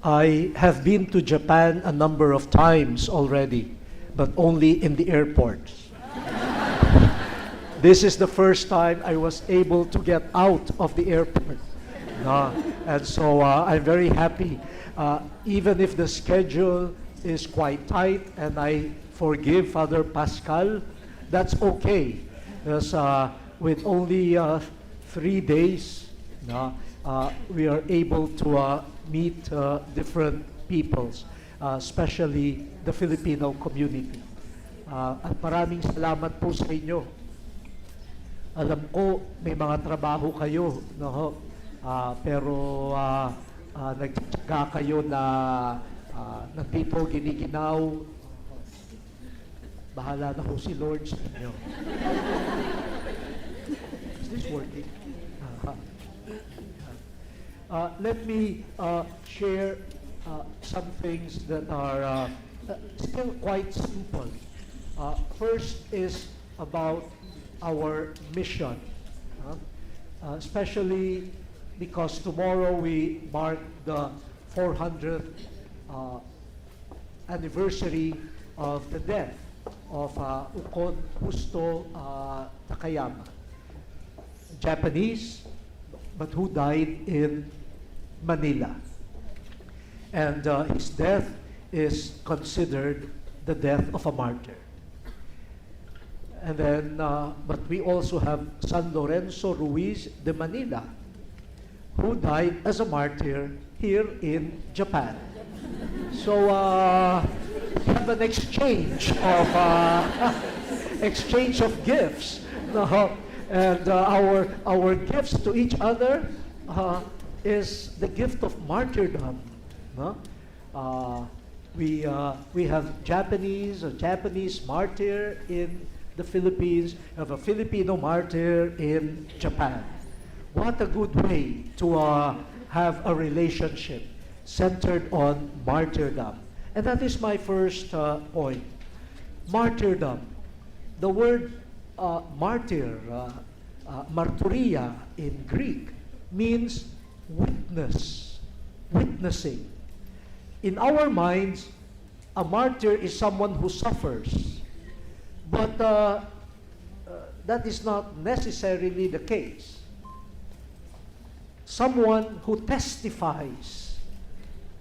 I have been to Japan a number of times already, but only in the airport. This is the first time I was able to get out of the airport. And so I'm very happy. Even if the schedule is quite tight, and I forgive Father Pascal, that's okay. Because with only 3 days, we are able to meet different peoples, especially the Filipino community. At maraming salamat po sa inyo. Alam ko may mga trabaho kayo, no? Pero nagtsaga kayo na nandito giniginaw. Bahala na po si Lord sa inyo. Is this working? Let me share some things that are still quite simple. First is about our mission, especially because tomorrow we mark the 400th anniversary of the death of Ukon Justo Takayama, Japanese, but who died in Manila. And his death is considered the death of a martyr. And then, but we also have San Lorenzo Ruiz de Manila, who died as a martyr here in Japan. So we have an exchange of gifts, and our gifts to each other is the gift of martyrdom. We have a Japanese martyr in the Philippines, have a Filipino martyr in Japan. What a good way to have a relationship centered on martyrdom. And that is my first point. Martyrdom. The word martyr, martyria in Greek, means witness, witnessing. In our minds, a martyr is someone who suffers. But that is not necessarily the case. Someone who testifies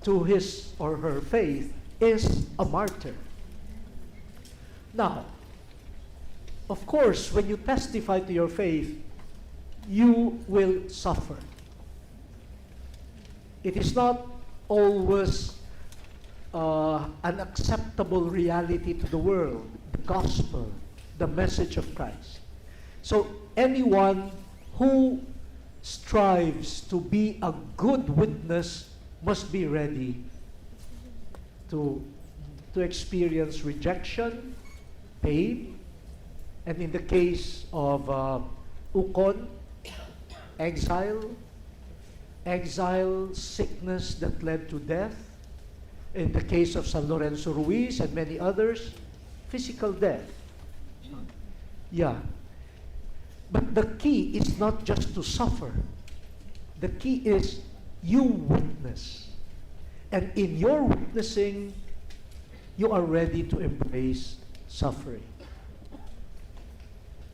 to his or her faith is a martyr. Now, of course, when you testify to your faith, you will suffer. It is not always an acceptable reality to the world, the gospel, the message of Christ. So anyone who strives to be a good witness must be ready to experience rejection, pain, and in the case of Ukon, exile, sickness that led to death. In the case of San Lorenzo Ruiz and many others, physical death. Yeah. But the key is not just to suffer. The key is you witness. And in your witnessing, you are ready to embrace suffering.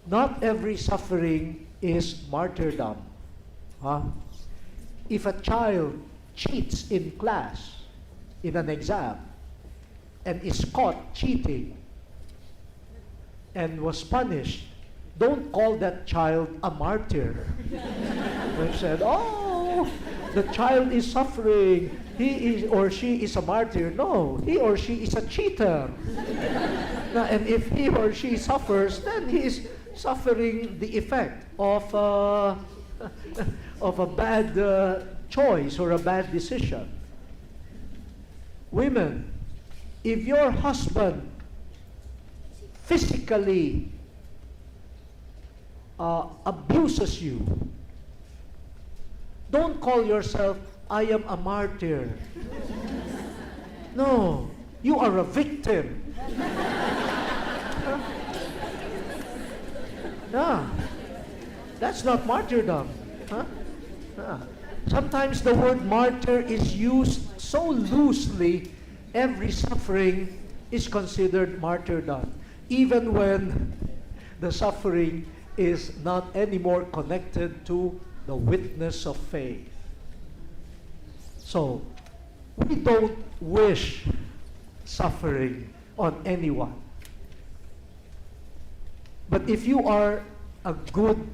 Not every suffering is martyrdom. If a child cheats in class, in an exam, and is caught cheating and was punished, don't call that child a martyr. They said, oh, the child is suffering, he is or she is a martyr. No, he or she is a cheater. Now, and if he or she suffers, then he is suffering the effect of a bad choice or a bad decision. Women, if your husband physically abuses you, don't call yourself, I am a martyr. No, you are a victim. Yeah, that's not martyrdom. Huh? Sometimes the word martyr is used so loosely, every suffering is considered martyrdom, even when the suffering is not anymore connected to the witness of faith. So, we don't wish suffering on anyone. But if you are a good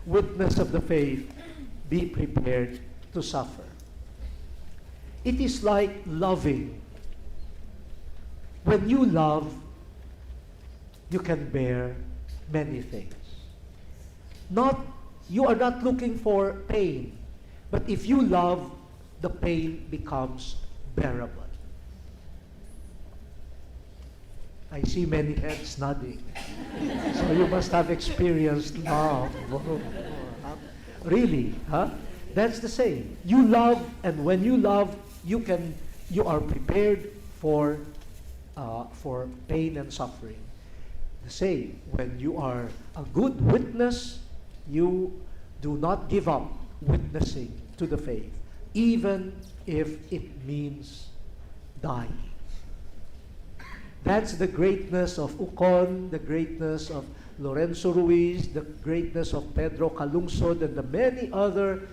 witness of the faith, be prepared to suffer. It is like loving. When you love, you can bear many things. You are not looking for pain, but if you love, the pain becomes bearable. I see many heads nodding. So you must have experienced love. Really, huh? That's the same. You love, and when you love, you are prepared for pain and suffering. The same, when you are a good witness, you do not give up witnessing to the faith, even if it means dying. That's the greatness of Ucon, the greatness of Lorenzo Ruiz, the greatness of Pedro Calungsod, and the many other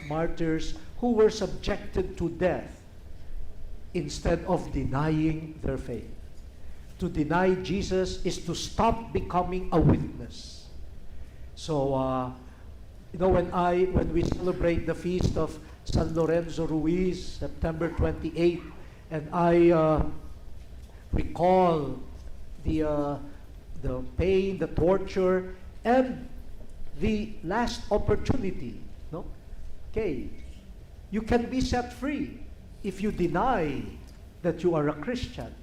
martyrs who were subjected to death instead of denying their faith. To deny Jesus is to stop becoming a witness. So, when we celebrate the feast of San Lorenzo Ruiz, September 28, and I recall the pain, the torture, and the last opportunity. No? Okay, you can be set free if you deny that you are a Christian.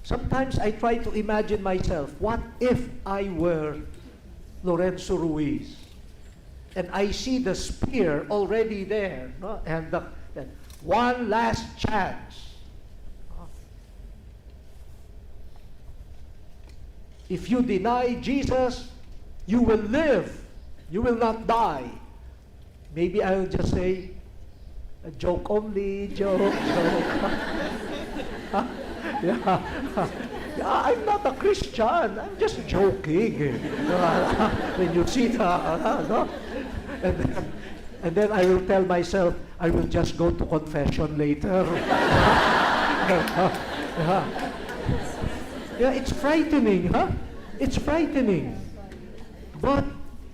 Sometimes I try to imagine myself, what if I were Lorenzo Ruiz and I see the spear already there, no? And one last chance. If you deny Jesus, you will live. You will not die. Maybe I'll just say, a joke only, joke. Yeah, I'm not a Christian. I'm just joking. When you see no? And then I will tell myself, I will just go to confession later. Yeah, it's frightening, huh? It's frightening. But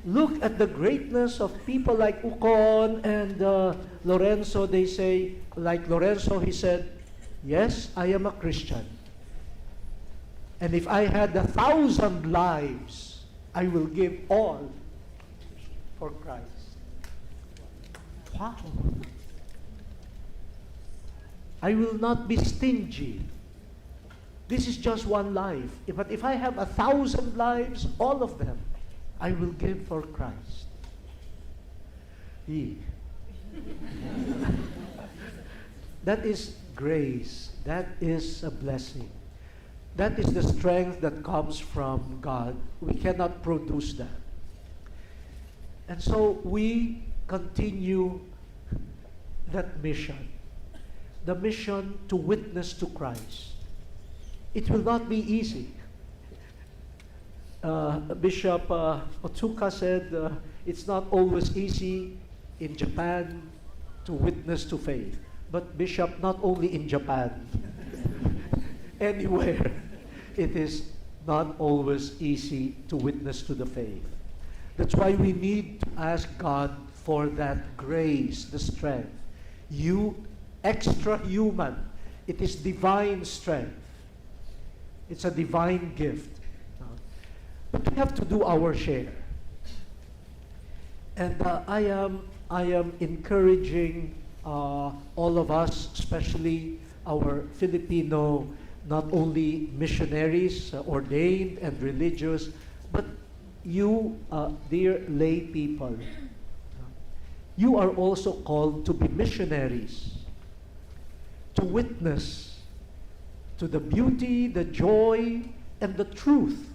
look at the greatness of people like Ucon and Lorenzo. They say, like Lorenzo, he said, yes, I am a Christian. And if I had 1,000 lives, I will give all for Christ. Wow. I will not be stingy. This is just one life. But if I have 1,000 lives, all of them, I will give for Christ. That is grace. That is a blessing. That is the strength that comes from God. We cannot produce that. And so we continue that mission. The mission to witness to Christ. It will not be easy. Bishop Otsuka said it's not always easy in Japan to witness to faith. But Bishop, not only in Japan, anywhere, it is not always easy to witness to the faith. That's why we need to ask God for that grace, the strength. Extra human. It is divine strength. It's a divine gift. But we have to do our share. And I am encouraging all of us, especially our Filipino, not only missionaries, ordained and religious, but you, dear lay people, you are also called to be missionaries, to witness to the beauty, the joy, and the truth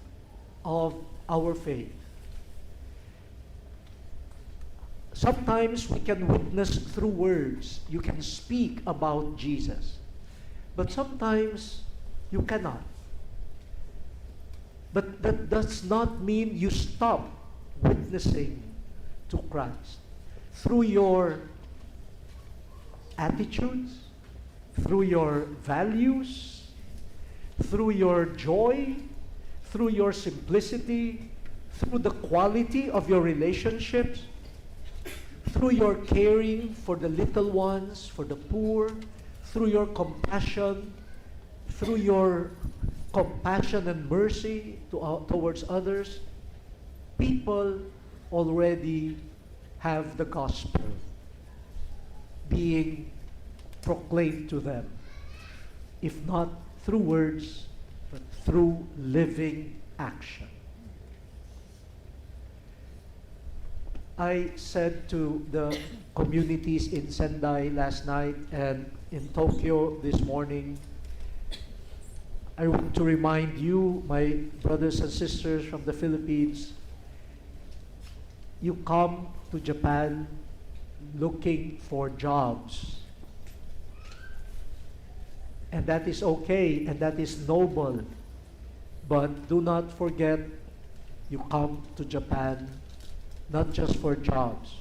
of our faith. sometimes we can witness through words. You can speak about Jesus. But sometimes you cannot. But that does not mean you stop witnessing to Christ. Through your attitudes, through your values, through your joy, through your simplicity, through the quality of your relationships, through your caring for the little ones, for the poor, through your compassion, through your compassion and mercy towards others, people already have the gospel being proclaimed to them, if not through words, but through living action. I said to the communities in Sendai last night and in Tokyo this morning, I want to remind you, my brothers and sisters from the Philippines, you come to Japan looking for jobs. And that is okay, and that is noble. But do not forget, you come to Japan not just for jobs.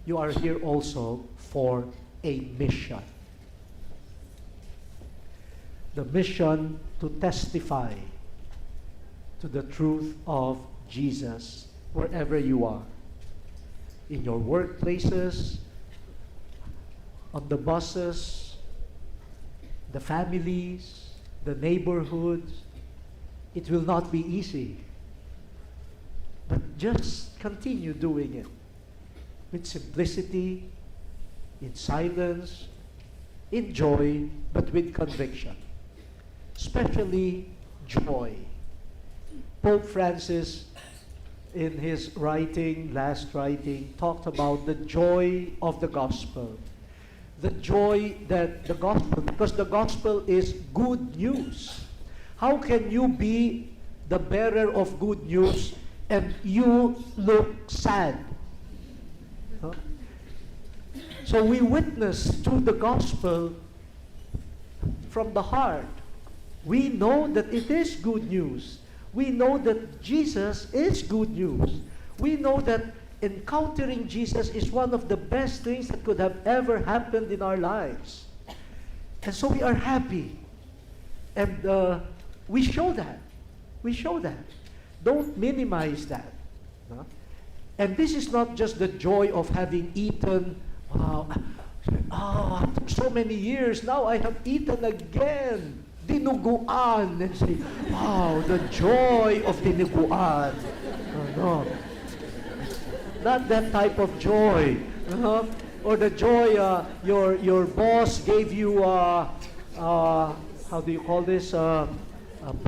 You are here also for a mission. The mission to testify to the truth of Jesus wherever you are. In your workplaces, on the buses, the families, the neighborhoods. It will not be easy. But just continue doing it with simplicity, in silence, in joy, but with conviction. Especially joy. Pope Francis, in his last writing, talked about the joy of the gospel. The joy that the gospel, because the gospel is good news. How can you be the bearer of good news and you look sad? Huh? So we witness to the gospel from the heart. We know that it is good news. We know that Jesus is good news. We know that encountering Jesus is one of the best things that could have ever happened in our lives. And so we are happy. And we show that. We show that. Don't minimize that. No? And this is not just the joy of having eaten, after so many years, now I have eaten again. Dinuguan. And say, wow, the joy of dinuguan. No. Not that type of joy. Or the joy your boss gave you, how do you call this,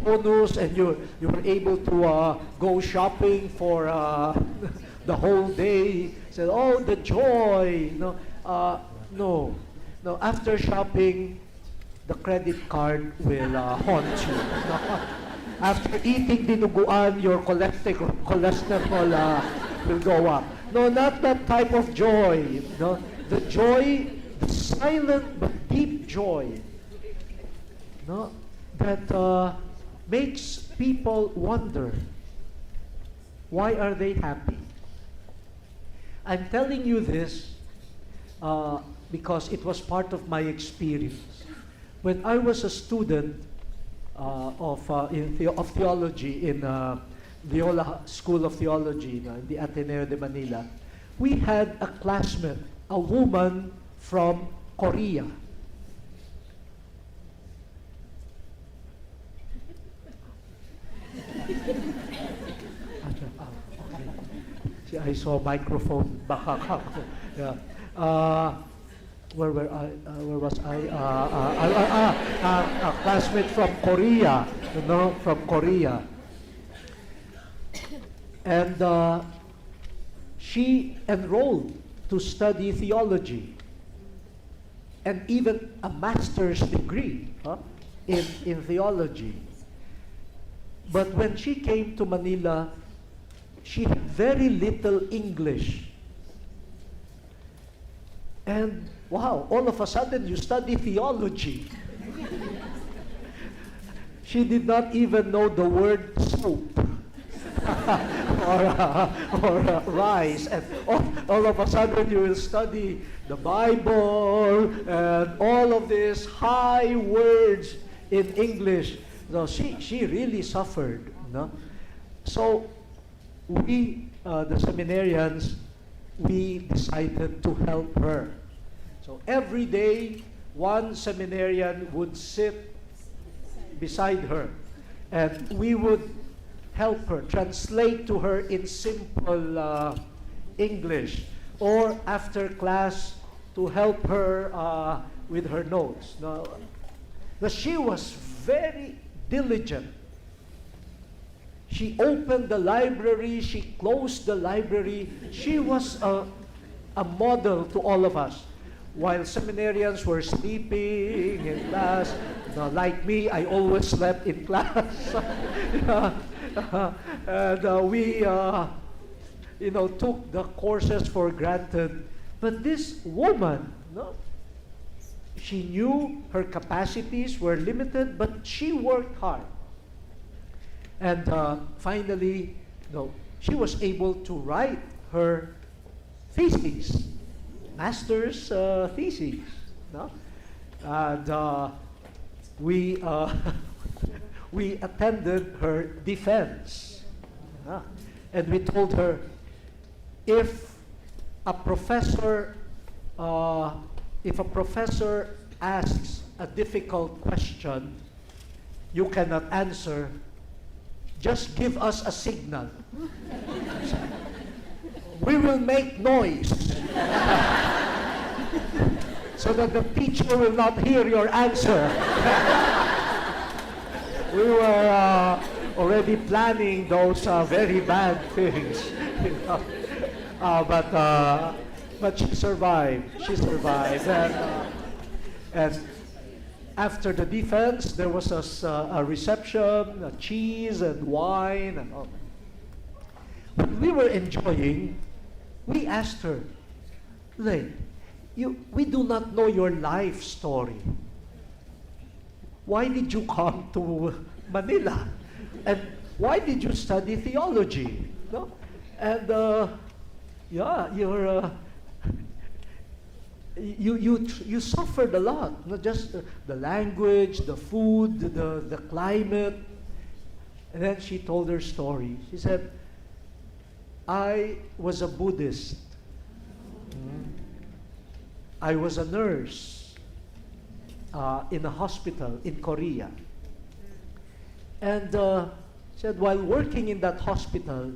bonus, and you were able to go shopping for the whole day. Said, oh, the joy. No. After shopping, the credit card will haunt you. After eating dinuguan, your cholesterol will go up. No, not that type of joy. No, the joy, the silent but deep joy, no, that makes people wonder, why are they happy? I'm telling you this because it was part of my experience. When I was a student of theology in Loyola School of Theology in the Ateneo de Manila, we had a classmate, a woman from Korea. See, I saw microphone. Yeah. Where was I? A classmate from Korea. From Korea. And she enrolled to study theology and even a master's degree in theology. But when she came to Manila, she had very little English. And wow, all of a sudden you study theology. She did not even know the word soup or rice. And all of a sudden you will study the Bible and all of these high words in English. So she really suffered. No? So we, the seminarians, we decided to help her. So every day, one seminarian would sit beside her, and we would help her, translate to her in simple English, or after class to help her with her notes. Now, she was very diligent. She opened the library, she closed the library. She was a model to all of us. While seminarians were sleeping in class, like me, I always slept in class. And we, took the courses for granted. But this woman, she knew her capacities were limited, but she worked hard. And finally, she was able to write her thesis, master's thesis. And we we attended her defense, and we told her, if a professor asks a difficult question you cannot answer, just give us a signal. We will make noise so that the teacher will not hear your answer. We were already planning those very bad things. But she survived. She survived. And after the defense, there was a reception, a cheese and wine and all. When we were enjoying, we asked her, Lay, we do not know your life story. Why did you come to Manila? And why did you study theology? No? And you suffered a lot, not just the language, the food, the climate. And then she told her story. She said, I was a Buddhist. I was a nurse in a hospital in Korea. And said, while working in that hospital,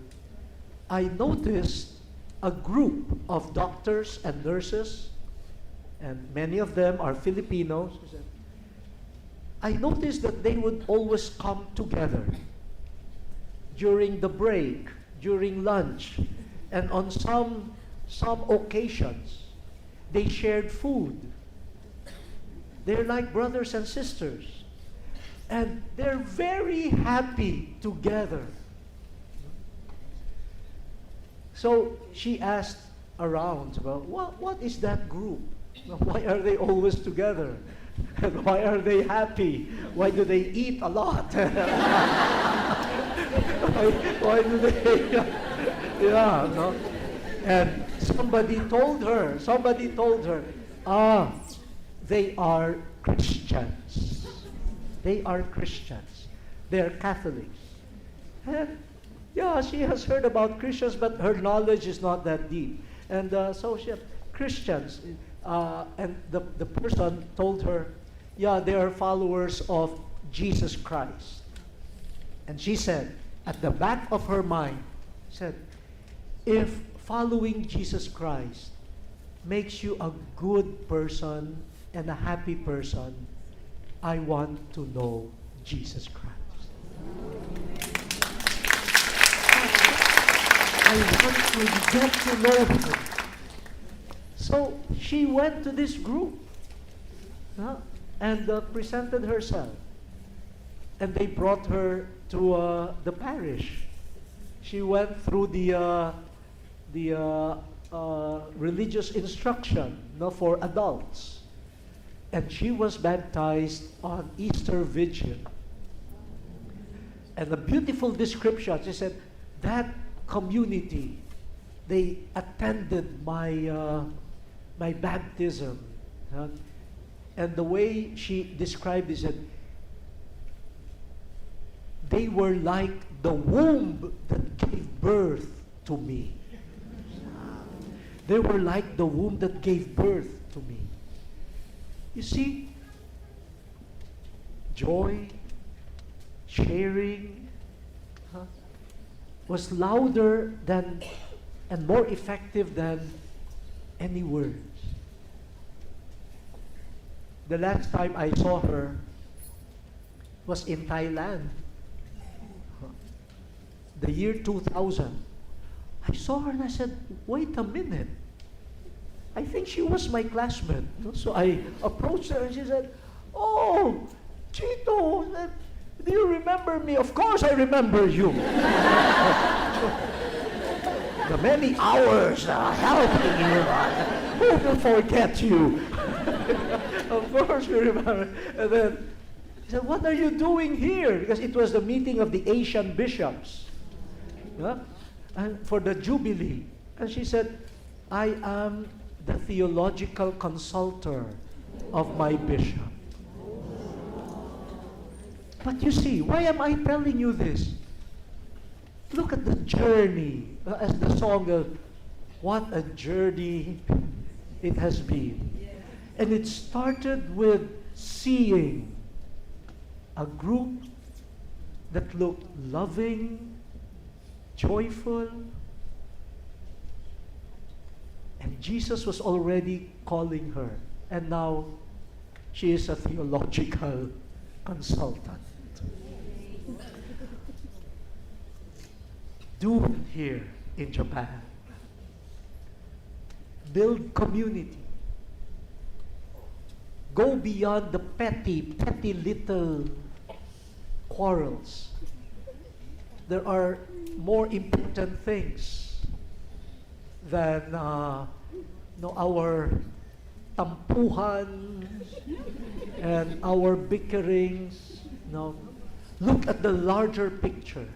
I noticed a group of doctors and nurses, and many of them are Filipinos. I noticed that they would always come together during the break, during lunch, and on some occasions, they shared food. They're like brothers and sisters. And they're very happy together. So she asked around, well, what is that group? Why are they always together? And why are they happy? Why do they eat a lot? why do they... And somebody told her, they are Christians. They are Christians. They are Catholics. And she has heard about Christians, but her knowledge is not that deep. And so she had Christians. And the person told her, they are followers of Jesus Christ. And she said, at the back of her mind, said, if following Jesus Christ makes you a good person and a happy person, I want to know Jesus Christ. I want to get to know Him. So she went to this group and presented herself. And they brought her to the parish. She went through the religious instruction, no, for adults. And she was baptized on Easter Vigil. And a beautiful description, she said, that community, they attended my baptism. And the way she described it, said, they were like the womb that gave birth to me. They were like the womb that gave birth to me. You see, joy, sharing, was louder than and more effective than any words. The last time I saw her was in Thailand. The year 2000. I saw her and I said, wait a minute. I think she was my classmate. So I approached her and she said, oh, Chito, do you remember me? Of course I remember you. The many hours helping you. Who will forget you? Of course we remember. And then he said, what are you doing here? Because it was the meeting of the Asian bishops. And for the Jubilee. And she said, I am the theological consultor of my bishop. But you see, why am I telling you this? Look at the journey. As the song goes, what a journey it has been. And it started with seeing a group that looked loving, joyful, and Jesus was already calling her. And now she is a theological consultant. Do here in Japan. Build community. Go beyond the petty little quarrels. There are more important things than our tampuhan and our bickerings. No. Look at the larger picture.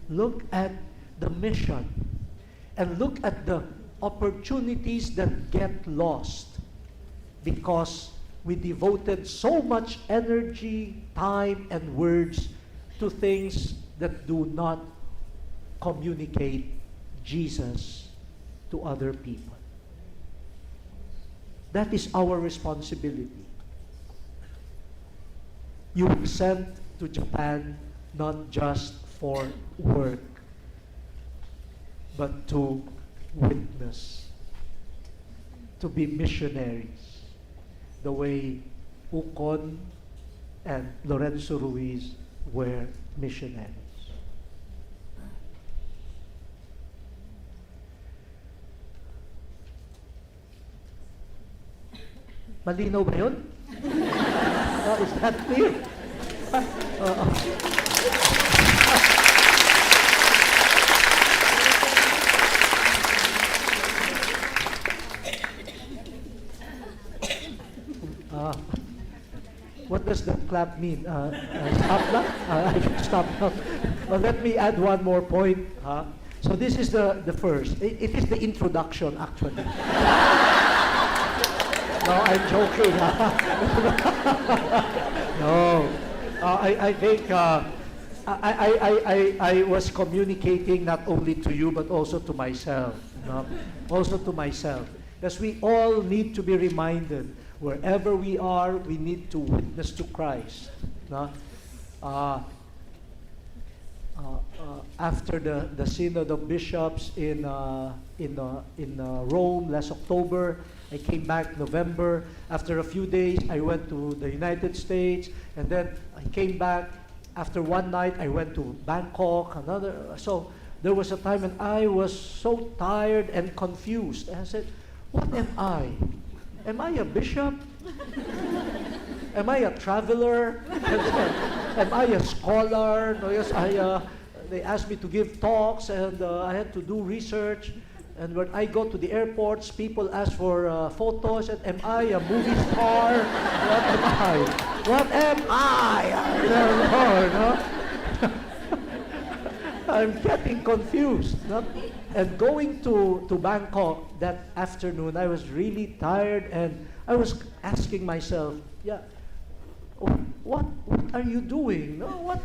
Look at the mission. And look at the opportunities that get lost because we devoted so much energy, time, and words to things that do not communicate Jesus to other people. That is our responsibility. You were sent to Japan not just for work, but to witness, to be missionaries, the way Ukon and Lorenzo Ruiz were missionaries. Malinaw ba yun? Is that clear? What does the clap mean? Stop now? I should stop now. Well, let me add one more point. So this is the first. It is the introduction, actually. No, I'm joking. No. I think I was communicating not only to you, but also to myself. No? Also to myself. Because we all need to be reminded, wherever we are, we need to witness to Christ. No? After the Synod of Bishops in Rome last October, I came back November. After a few days, I went to the United States, and then I came back. After one night, I went to Bangkok. So there was a time when I was so tired and confused. And I said, "What am I? Am I a bishop? Am I a traveler? Am I a scholar?" No, yes, they asked me to give talks, and I had to do research. And when I go to the airports, people ask for photos. And am I a movie star? What am I? What am I? I don't know, no? I'm getting confused. No? And going to Bangkok that afternoon, I was really tired, and I was asking myself, yeah, what are you doing? No,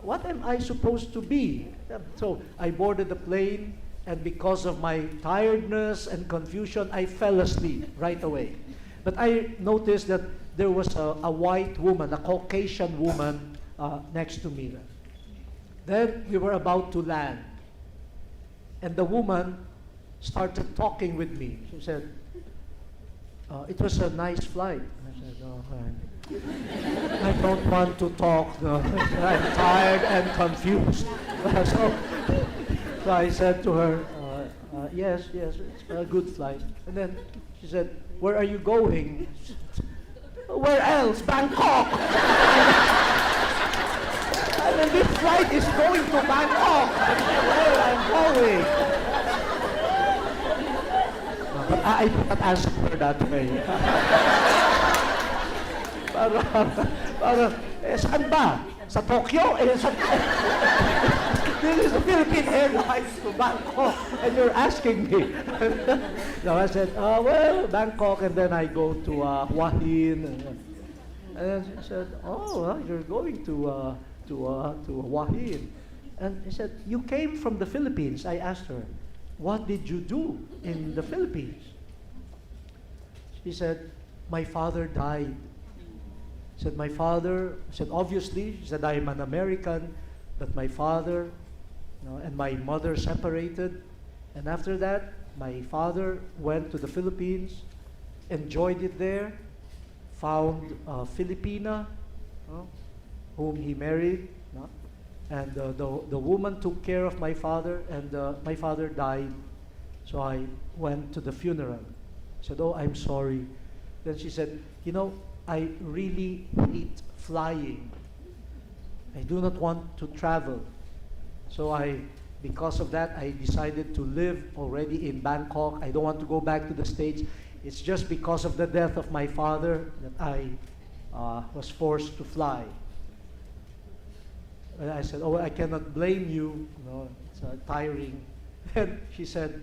what am I supposed to be? So I boarded the plane, and because of my tiredness and confusion, I fell asleep right away. But I noticed that there was a white woman, a Caucasian woman next to me. Then we were about to land, and the woman started talking with me. She said, it was a nice flight. And I said, oh, I don't want to talk. No. I'm tired and confused. So I said to her, yes, it's a good flight. And then she said, where are you going? Where else? Bangkok! And then this flight is going to Bangkok. Where I'm going. But I did not answer her that way. Saan ba? Sa Tokyo? This is the Philippine Airlines to Bangkok, and you're asking me. So I said, well, Bangkok, and then I go to Hua Hin. And then she said, oh, you're going to Hua Hin. And he said, you came from the Philippines. I asked her, what did you do in the Philippines? She said, my father died. She said, my father, I said, obviously, she said, I am an American, but my father and my mother separated. And after that, my father went to the Philippines, enjoyed it there, found a Filipina, whom he married, and the woman took care of my father, and my father died. So I went to the funeral. I said, oh, I'm sorry. Then she said, you know, I really hate flying. I do not want to travel. So because of that, I decided to live already in Bangkok. I don't want to go back to the States. It's just because of the death of my father that I was forced to fly. And I said, oh, I cannot blame you. It's tiring. Then she said,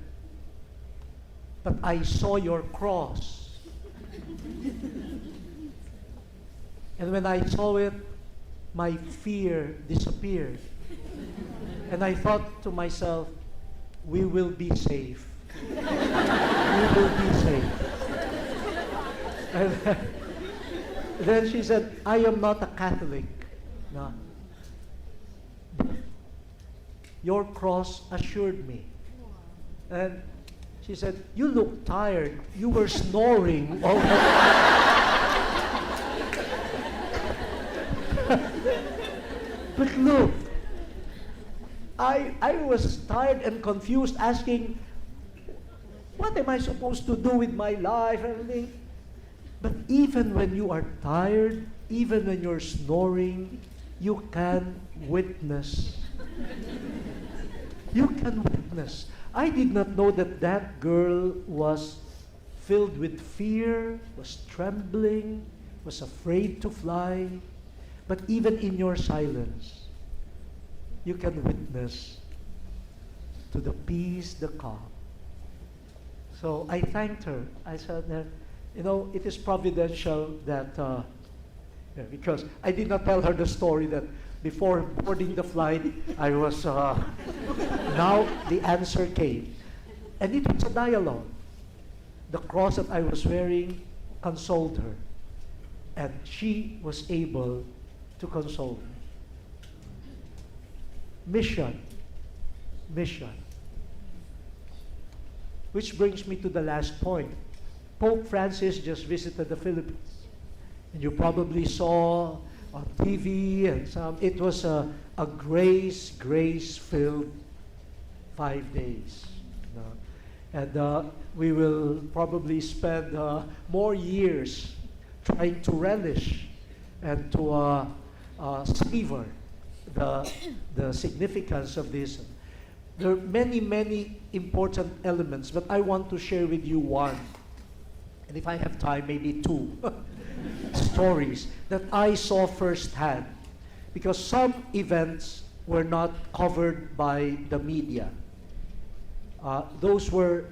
but I saw your cross. And when I saw it, my fear disappeared. And I thought to myself, we will be safe. We will be safe. And then she said, I am not a Catholic. No. Your cross assured me. And she said, you look tired. You were snoring all the time. But look, I was tired and confused, asking, what am I supposed to do with my life? Everything. But even when you are tired, even when you're snoring, you can witness. You can witness. I did not know that that girl was filled with fear, was trembling, was afraid to fly. But even in your silence, you can witness to the peace, the calm. So I thanked her. I said, you know, it is providential that, because I did not tell her the story that before boarding the flight, I was, now the answer came. And it was a dialogue. The cross that I was wearing consoled her. And she was able to console me. Mission. Which brings me to the last point. Pope Francis just visited the Philippines. And you probably saw on TV and some, it was a grace-filled 5 days. And we will probably spend more years trying to relish and to savor the significance of this. There are many, many important elements, but I want to share with you one. And if I have time, maybe two stories that I saw firsthand. Because some events were not covered by the media. Those were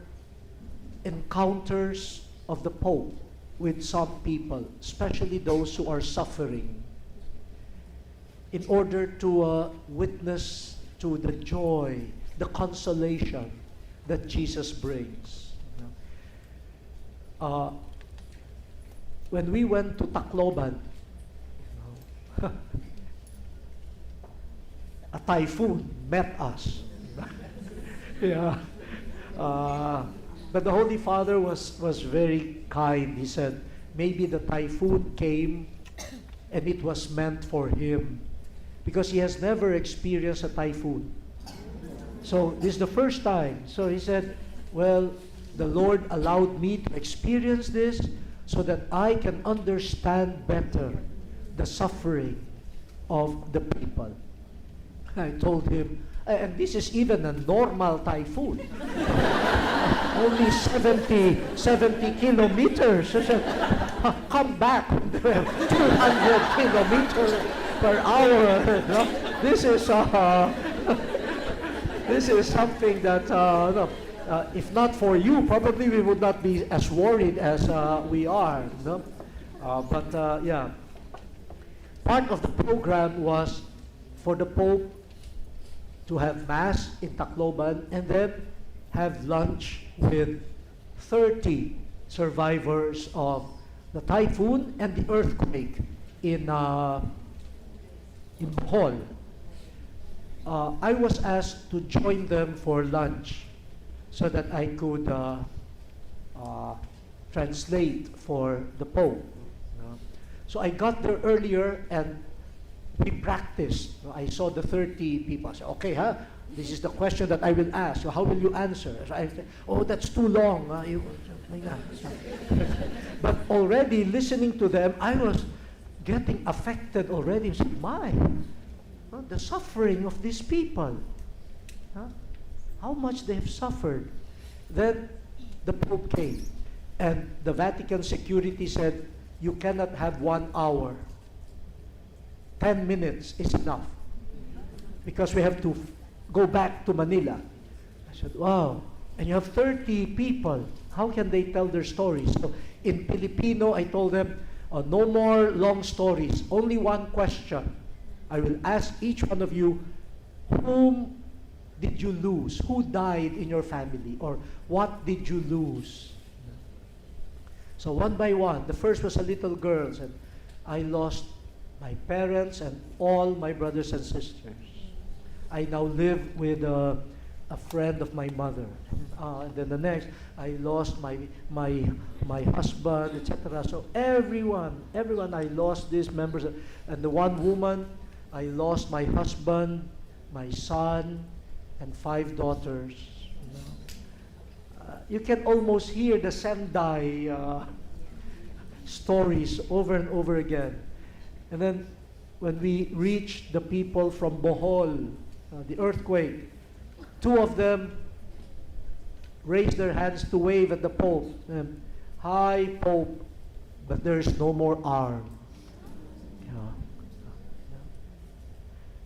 encounters of the Pope with some people, especially those who are suffering, in order to witness to the joy, the consolation that Jesus brings. When we went to Tacloban, a typhoon met us. Yeah. But the Holy Father was very kind. He said, maybe the typhoon came and it was meant for him, because he has never experienced a typhoon. So this is the first time. So he said, well, the Lord allowed me to experience this so that I can understand better the suffering of the people. I told him, and this is even a normal typhoon. Only 70 kilometers. I said, come back, 200 kilometers per hour. No? This is something that, no, if not for you, probably we would not be as worried as we are. No? Yeah. Part of the program was for the Pope to have Mass in Tacloban and then have lunch with 30 survivors of the typhoon and the earthquake in Bohol. I was asked to join them for lunch so that I could translate for the Pope. So I got there earlier and we practiced. I saw the 30 people. I said, okay, this is the question that I will ask. So how will you answer? So I said, oh, that's too long. But already listening to them, I was getting affected already. I said, my, the suffering of these people. How much they have suffered. Then the Pope came. And the Vatican security said, you cannot have 1 hour. 10 minutes is enough, because we have to go back to Manila. I said, wow, and you have 30 people. How can they tell their stories? So in Filipino, I told them, no more long stories, only one question. I will ask each one of you, whom did you lose? Who died in your family? Or what did you lose? So one by one, the first was a little girl, said, I lost my parents and all my brothers and sisters. I now live with a friend of my mother. And then the next, I lost my husband, etc. So everyone, I lost these members. And the one woman, I lost my husband, my son, and 5 daughters. You can almost hear the Sendai stories over and over again. And then when we reached the people from Bohol, the earthquake, 2 of them raised their hands to wave at the Pope. Hi, Pope, but there is no more arm.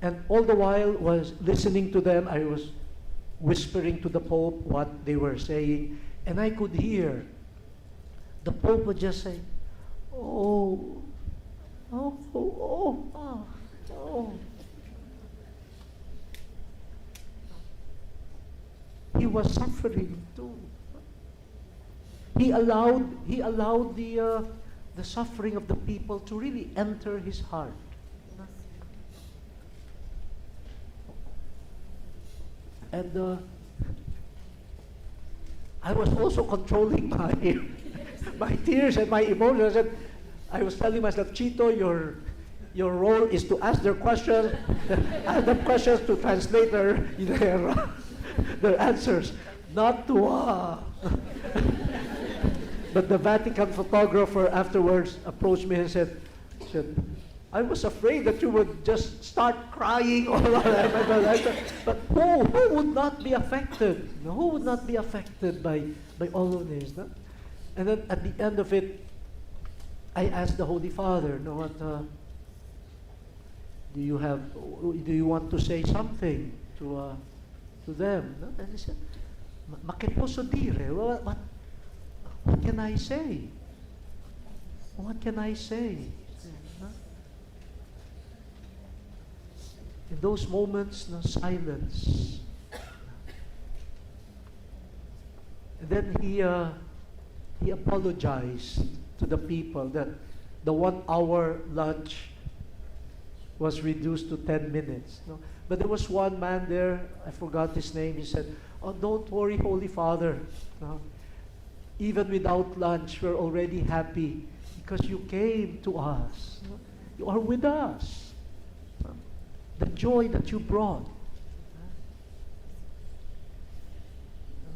And all the while was listening to them, I was whispering to the Pope what they were saying, and I could hear the Pope would just say, oh. He was suffering too. He allowed the suffering of the people to really enter his heart. And I was also controlling my tears and my emotions. I was telling myself, Chito, your role is to ask their questions, ask them questions to translate their answers, not to. But the Vatican photographer afterwards approached me and said, I was afraid that you would just start crying all around. But who would not be affected? No, who would not be affected by all of this? No? And then at the end of it, I asked the Holy Father, no, what, do you want to say something to them? No? And he said, "Ma che posso dire? What can I say? What can I say?" No? In those moments, no silence. And then he apologized to the people that the 1 hour lunch was reduced to 10 minutes. No? But there was one man there, I forgot his name, he said, "Oh, don't worry, Holy Father. No? Even without lunch, we're already happy because you came to us. No? You are with us. No? The joy that you brought.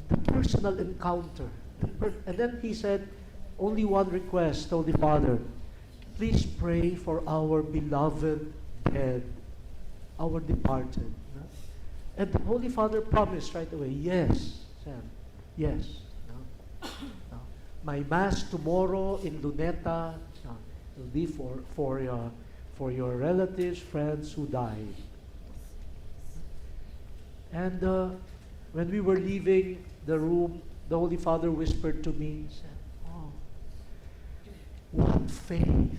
The personal encounter. And then he said, only one request, Holy Father, please pray for our beloved dead, our departed. No? And the Holy Father promised right away, yes, Sam, yes. No? No. My Mass tomorrow in Luneta will be for your relatives, friends who died. And when we were leaving the room, the Holy Father whispered to me, he said, "Oh, what faith!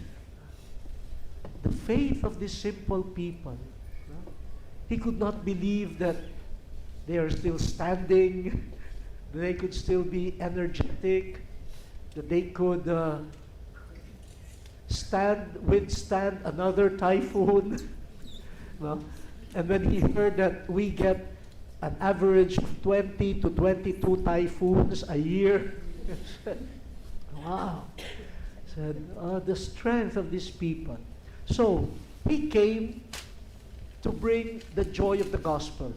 The faith of these simple people." No? He could not believe that they are still standing, that they could still be energetic, that they could withstand another typhoon. No? And when he heard that we get an average of 20 to 22 typhoons a year, wow, said, the strength of these people. So he came to bring the joy of the gospel.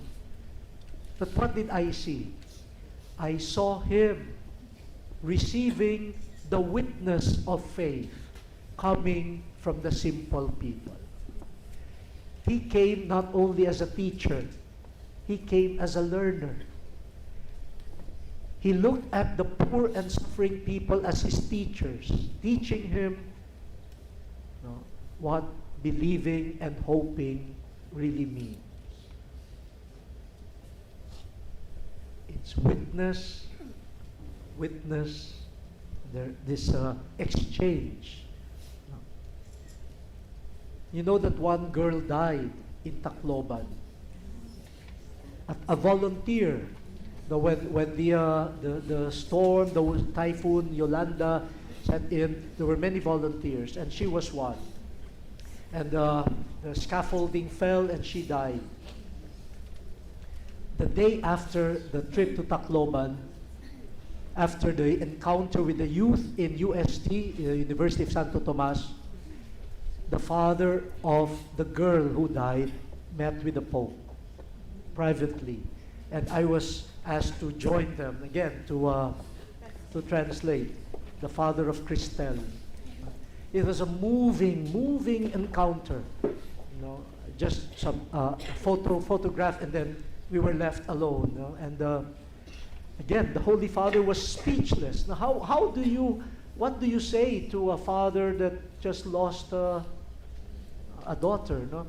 But what did I see? I saw him receiving the witness of faith coming from the simple people. He came not only as a teacher, he came as a learner. He looked at the poor and suffering people as his teachers, teaching him what believing and hoping really means. It's witness, this exchange. You know that one girl died in Tacloban. A volunteer. When the storm, the typhoon Yolanda set in, there were many volunteers, and she was one. And the scaffolding fell, and she died. The day after the trip to Tacloban, after the encounter with the youth in UST, the University of Santo Tomas, the father of the girl who died met with the Pope privately, and I was asked to join them again to translate. The father of Cristel. It was a moving encounter. Just some photograph, and then we were left alone. And again, the Holy Father was speechless. Now, what do you say to a father that just lost a daughter? No?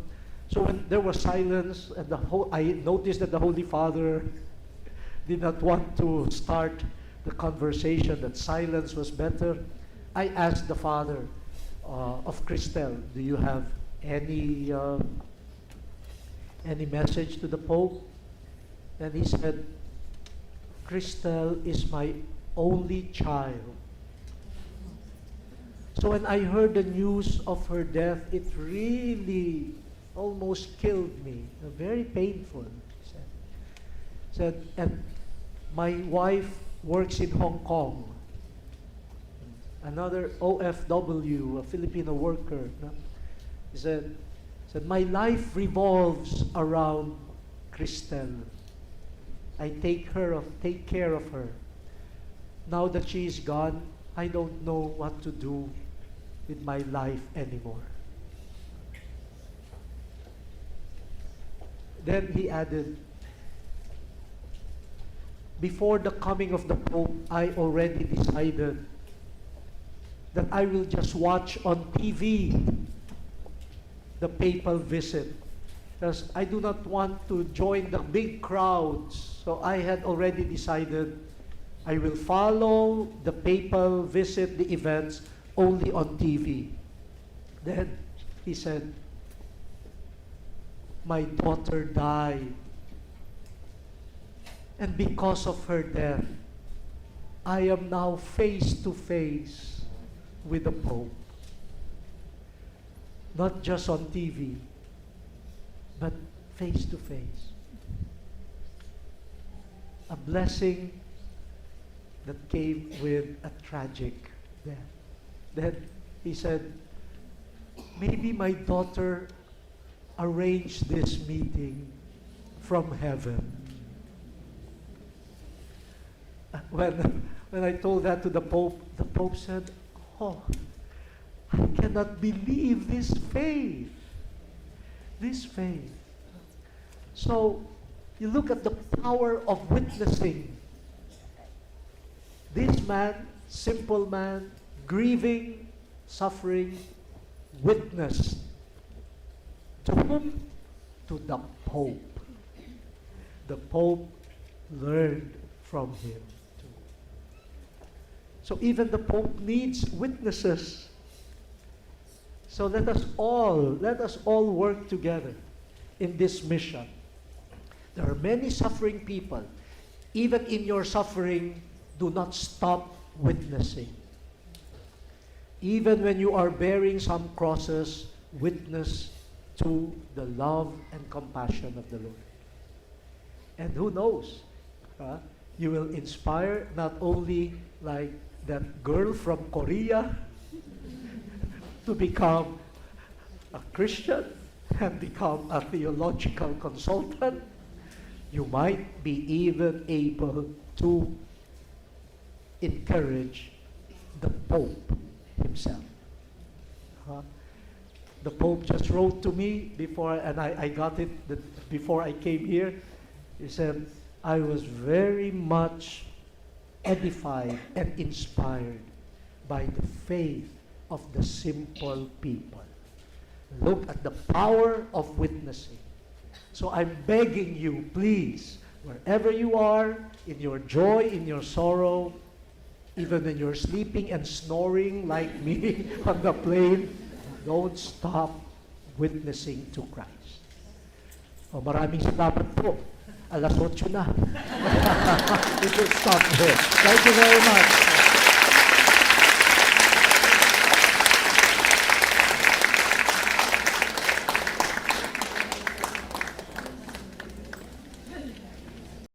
So when there was silence, and I noticed that the Holy Father did not want to start the conversation, that silence was better. I asked the father of Cristel, "Do you have any message to the Pope?" And he said, "Cristel is my only child." So when I heard the news of her death, it really almost killed me. Very painful, he said. And my wife works in Hong Kong. Another OFW, a Filipino worker. He said, my life revolves around Cristel. I take care of her. Now that she is gone, I don't know what to do with my life anymore. Then he added, before the coming of the Pope, I already decided that I will just watch on TV the papal visit, because I do not want to join the big crowds. So I had already decided I will follow the papal visit, the events, only on TV. Then he said, my daughter died. And because of her death, I am now face to face with the Pope. Not just on TV, but face to face. A blessing that came with a tragic death. Then he said, maybe my daughter arranged this meeting from heaven. When I told that to the Pope said, oh, I cannot believe this faith. This faith. So, you look at the power of witnessing. This man, simple man, grieving, suffering, witnessed. To whom? To the Pope. The Pope learned from him. So even the Pope needs witnesses. So let us all work together in this mission. There are many suffering people. Even in your suffering, do not stop witnessing. Even when you are bearing some crosses, witness to the love and compassion of the Lord. And who knows, you will inspire not only like that girl from Korea to become a Christian and become a theological consultant, you might be even able to encourage the Pope himself. The Pope just wrote to me before, and I got it before I came here. He said, I was very much edified and inspired by the faith of the simple people. Look at the power of witnessing. So I'm begging you, please, wherever you are, in your joy, in your sorrow, even when you're sleeping and snoring like me on the plane, don't stop witnessing to Christ. Maraming salamat po. Alas 8 na. We should stop there. Thank you very much.